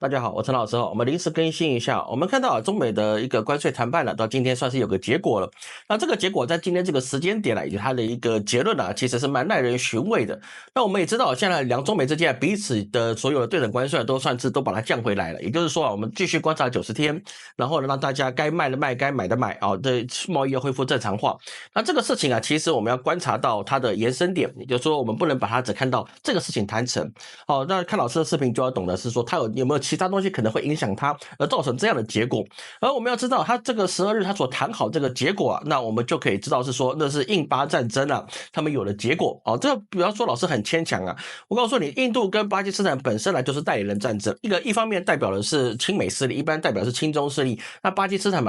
大家好，我陈老师。我们临时更新一下，我们看到中美的一个关税谈判到今天算是有个结果了。那这个结果在今天这个时间点以及它的一个结论其实是蛮耐人寻味的。那我们也知道，现在中美之间彼此的所有的对等关税都算是都把它降回来了。也就是说我们继续观察90天，然后呢让大家该卖的卖，该买的买这贸易要恢复正常化。那这个事情其实我们要观察到它的延伸点，也就是说我们不能把它只看到这个事情谈成。那看老师的视频就要懂得是说它有没有其他东西可能会影响它而造成这样的结果。而我们要知道它这个12日它所谈好这个结果那我们就可以知道是说那是印巴战争他们有了结果这个不要说老师很牵强我告诉你，印度跟巴基斯坦本身就是代理人战争，一方面代表的是亲美势力，一般代表是亲中势力。那巴基斯坦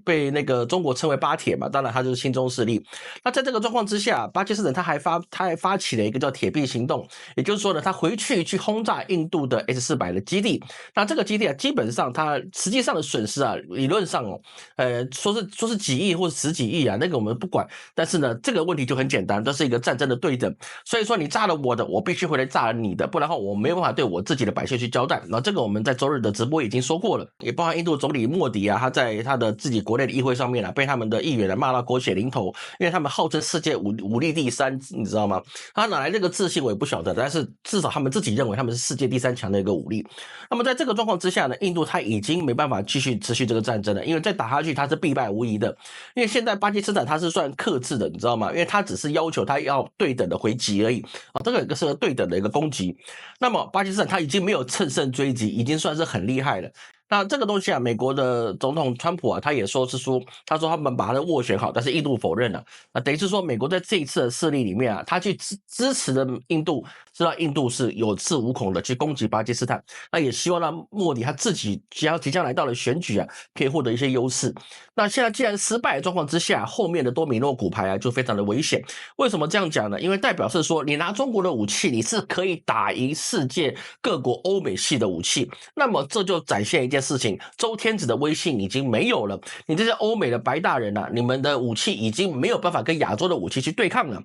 被那个中国称为巴铁当然它就是亲中势力。那在这个状况之下，巴基斯坦他还发起了一个叫铁臂行动，也就是说呢，他回去轰炸印度的 S-400的基地。那这个基地基本上它实际上的损失理论上说是几亿或者10几亿那个我们不管。但是呢，这个问题就很简单，这是一个战争的对等。所以说你炸了我的，我必须回来炸了你的，不然的话我没有办法对我自己的百姓去交代。那这个我们在周日的直播已经说过了，也包含印度总理莫迪他在他的自己国内的议会上面被他们的议员骂到狗血淋头，因为他们号称世界武力第3，你知道吗？他哪来这个自信我也不晓得，但是至少他们自己认为他们是世界第3强的一个武力。那么在这个状况之下呢，印度他已经没办法继续持续这个战争了，因为再打下去他是必败无疑的。因为现在巴基斯坦他是算克制的，你知道吗？因为他只是要求他要对等的回击而已这个是对等的一个攻击。那么巴基斯坦他已经没有乘胜追击，已经算是很厉害了。那这个东西美国的总统川普他也说他说他们把他的斡旋好，但是印度否认了。那等于是说美国在这一次的势力里面他去支持的印度，知道印度是有恃无恐的去攻击巴基斯坦。那也希望让莫迪他自己即将来到了选举可以获得一些优势。那现在既然失败的状况之下，后面的多米诺骨牌就非常的危险。为什么这样讲呢？因为代表是说你拿中国的武器，你是可以打赢世界各国欧美系的武器。那么这就展现一件事情，周天子的威信已经没有了，你这些欧美的白大人你们的武器已经没有办法跟亚洲的武器去对抗了。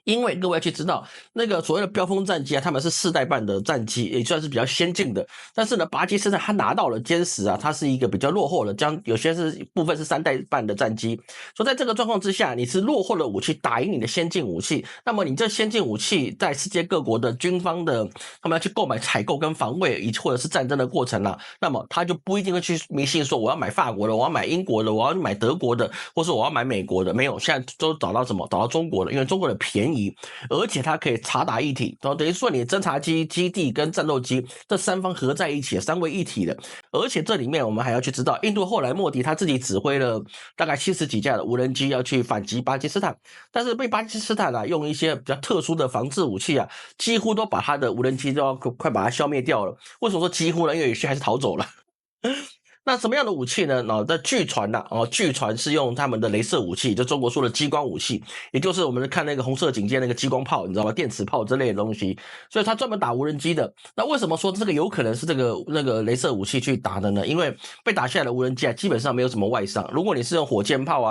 因为各位要去知道，那个所谓的标风战机他们是4代半的战机，也算是比较先进的。但是呢，巴基斯坦他拿到了歼10它是一个比较落后的，有些部分是3代半的战机。所以在这个状况之下，你是落后的武器打赢你的先进武器，那么你这先进武器在世界各国的军方的他们要去购买、采购跟防卫，或者是战争的过程那么他就不一定会去迷信说我要买法国的，我要买英国的，我要买德国的，或是我要买美国的。没有，现在都找到什么？找到中国的，因为中国的便宜。而且它可以察打一体，等于说你侦察机、基地跟战斗机这3方合在一起，3位一体的。而且这里面我们还要去知道，印度后来莫迪他自己指挥了大概70几架的无人机要去反击巴基斯坦，但是被巴基斯坦用一些比较特殊的防治武器几乎都把他的无人机都要快把它消灭掉了。为什么说几乎呢？因为有些还是逃走了。那什么样的武器呢？据传据传是用他们的雷射武器，就中国说的激光武器，也就是我们看那个红色警戒那个激光炮，你知道吗？电磁炮之类的东西。所以他专门打无人机的。那为什么说这个有可能是那个雷射武器去打的呢？因为被打下来的无人机基本上没有什么外伤。如果你是用火箭炮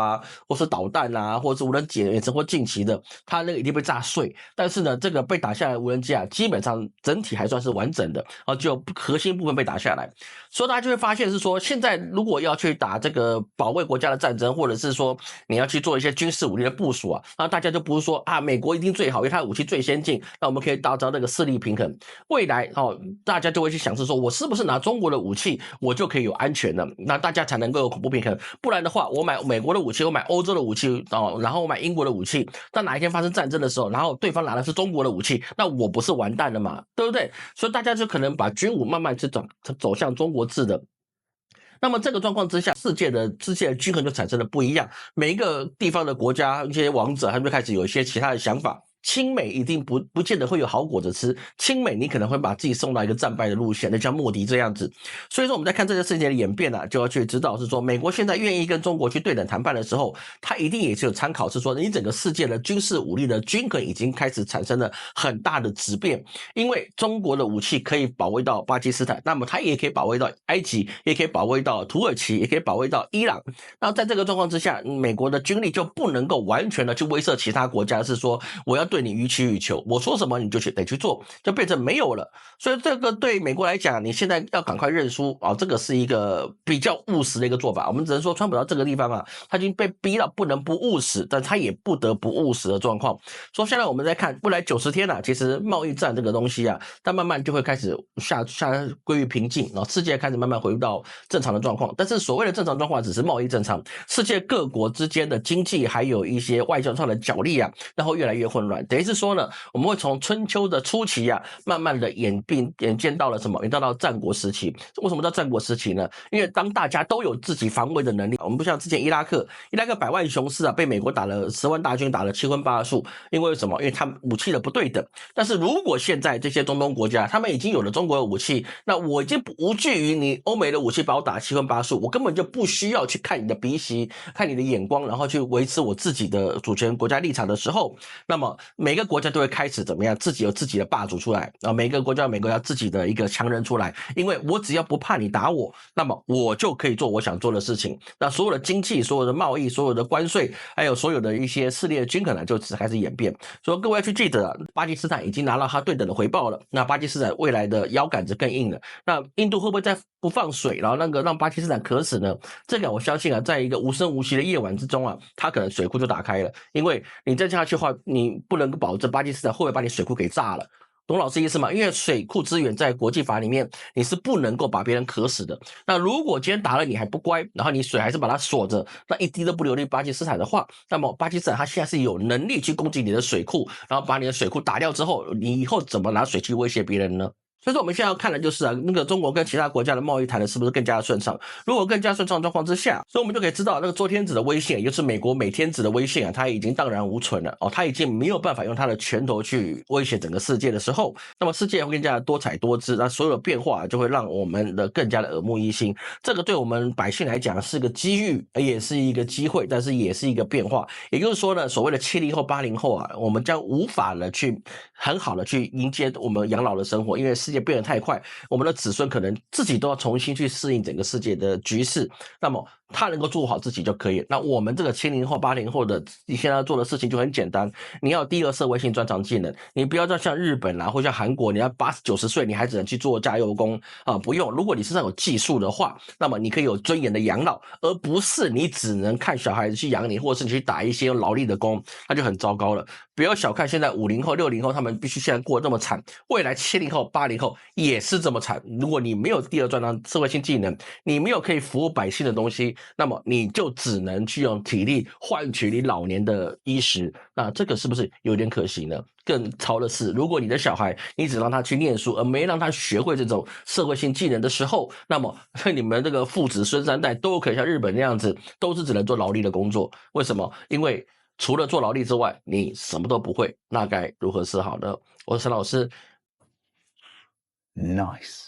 或是导弹或者是无人远程或近期的，它那个一定被炸碎。但是呢，这个被打下来的无人机基本上整体还算是完整的就核心部分被打下来。所以大家就会发现是说，现在如果要去打这个保卫国家的战争，或者是说你要去做一些军事武力的部署那大家就不是说美国一定最好，因为它的武器最先进，那我们可以达到那个势力平衡。未来大家就会去想是说，我是不是拿中国的武器，我就可以有安全了，那大家才能够有恐怖平衡。不然的话，我买美国的武器，我买欧洲的武器然后我买英国的武器，当哪一天发生战争的时候，然后对方拿的是中国的武器，那我不是完蛋了嘛，对不对？所以大家就可能把军武慢慢去走向中国制的。那么这个状况之下，世界的均衡就产生了不一样，每一个地方的国家一些王者他们就开始有一些其他的想法。亲美一定不见得会有好果子吃，亲美你可能会把自己送到一个战败的路线，那像莫迪这样子。所以说我们在看这个事情的演变就要去知道是说，美国现在愿意跟中国去对等谈判的时候，它一定也是有参考，是说你整个世界的军事武力的均衡已经开始产生了很大的质变。因为中国的武器可以保卫到巴基斯坦，那么它也可以保卫到埃及，也可以保卫到土耳其，也可以保卫到伊朗。那在这个状况之下，美国的军力就不能够完全的去威慑其他国家，是说我要对你予取予求，我说什么你就得去做，就变成没有了。所以这个对美国来讲，你现在要赶快认输啊，这个是一个比较务实的一个做法。我们只能说川普到这个地方啊，他已经被逼到不能不务实，但他也不得不务实的状况。所以现在我们在看未来90天啊，其实贸易战这个东西啊，它慢慢就会开始归于平静，然后世界开始慢慢回到正常的状况。但是所谓的正常状况只是贸易正常，世界各国之间的经济还有一些外交上的角力啊，然后越来越混乱。等于是说呢，我们会从春秋的初期啊，慢慢的演变到了什么？演到战国时期。为什么叫战国时期呢？因为当大家都有自己防卫的能力，我们不像之前伊拉克百万雄师啊，被美国打了10万大军，打了七荤八素。因为什么？因为他们武器的不对等。但是如果现在这些中东国家，他们已经有了中国的武器，那我已经无惧于你欧美的武器把我打七荤八素，我根本就不需要去看你的鼻息，看你的眼光，然后去维持我自己的主权国家立场的时候，那么每个国家都会开始怎么样？自己有自己的霸主出来啊，每个国家自己的一个强人出来，因为我只要不怕你打我，那么我就可以做我想做的事情。那所有的经济、所有的贸易、所有的关税，还有所有的一些势力的均衡呢，就只开始演变。所以各位要去记得，巴基斯坦已经拿到他对等的回报了。那巴基斯坦未来的腰杆子更硬了。那印度会不会再不放水，然后让巴基斯坦渴死呢？这个我相信啊，在一个无声无息的夜晚之中啊，他可能水库就打开了。因为你再这样下去的话，你不能够保证巴基斯坦会不会把你水库给炸了。懂老师意思吗？因为水库资源在国际法里面，你是不能够把别人渴死的。那如果今天打了你还不乖，然后你水还是把它锁着，那一滴都不流进巴基斯坦的话，那么巴基斯坦它现在是有能力去攻击你的水库，然后把你的水库打掉之后，你以后怎么拿水去威胁别人呢？所以说我们现在要看的就是啊，那个中国跟其他国家的贸易谈的是不是更加的顺畅？如果更加顺畅的状况之下，所以我们就可以知道那个周天子的威信，也就是美国每天子的威信啊，它已经荡然无存了哦，它已经没有办法用它的拳头去威胁整个世界的时候，那么世界会更加的多彩多姿，那所有的变化就会让我们的更加的耳目一新。这个对我们百姓来讲是个机遇，也是一个机会，但是也是一个变化。也就是说呢，所谓的70后、80后啊，我们将无法的去很好的去迎接我们养老的生活，因为世界变得太快，我们的子孙可能自己都要重新去适应整个世界的局势。那么他能够做好自己就可以。那我们这个70后、80后的，你现在要做的事情就很简单，你要第二社会性专长技能，你不要像日本啊，或像韩国，你要80、90岁你还只能去做加油工啊，不用。如果你身上有技术的话，那么你可以有尊严的养老，而不是你只能看小孩子去养你，或者是你去打一些劳力的工，那就很糟糕了。不要小看现在50后、60后，他们必须现在过得这么惨，未来70后、80后也是这么惨。如果你没有第二专长社会性技能，你没有可以服务百姓的东西，那么你就只能去用体力换取你老年的衣食，那这个是不是有点可惜呢？更糟的是，如果你的小孩你只让他去念书，而没让他学会这种社会性技能的时候，那么你们这个父子孙3代都可以像日本那样子，都是只能做劳力的工作。为什么？因为除了做劳力之外，你什么都不会，那该如何是好呢？我是陈老师。Nice.